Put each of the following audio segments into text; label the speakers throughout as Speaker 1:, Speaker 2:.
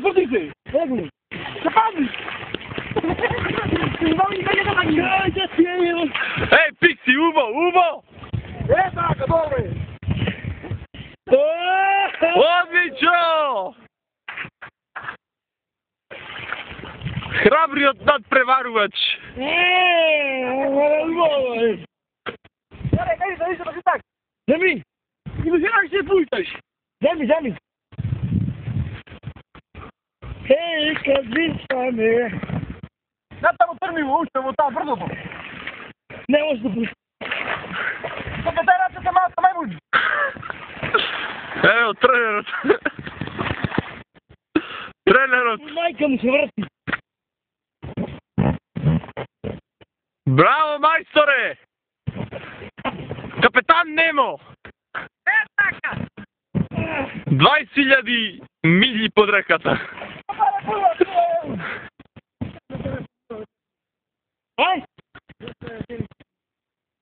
Speaker 1: Подите! Егли! Запази!
Speaker 2: Ej, Pixi, ubo!
Speaker 1: Така, добре!
Speaker 2: Одлично! Храбриот надпреварувач.
Speaker 1: Кажи так! Земи! И ме знаш се пушташ! Земи! Хей, кабисаме! Натаму трмиво, уште во таа брдото! Не може да пушти! Секретарата се малко мајмуџи!
Speaker 2: Ево, тренерот. Тренерот.
Speaker 1: Мајка му се врати!
Speaker 2: Браво, мајсторе! Капетан Немо!
Speaker 1: Така!
Speaker 2: 20.000 милји под реката.
Speaker 1: Ај!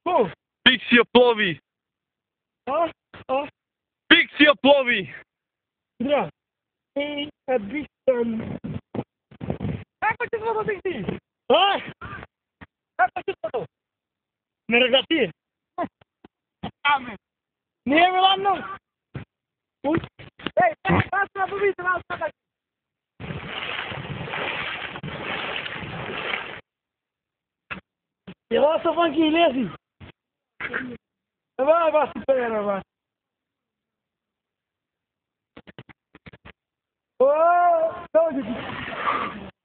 Speaker 1: Ко?
Speaker 2: Пиксио плови! Пиксио плови!
Speaker 1: Дра! Ей, кабисам! Како ќе звото Пикси? Како ќе звото? Не регати? Аме! Не е Милано? Ей, вас на побите, вас на така! Ела са ванки и лези! Давай, вас и пера, вас! О, дојде ти!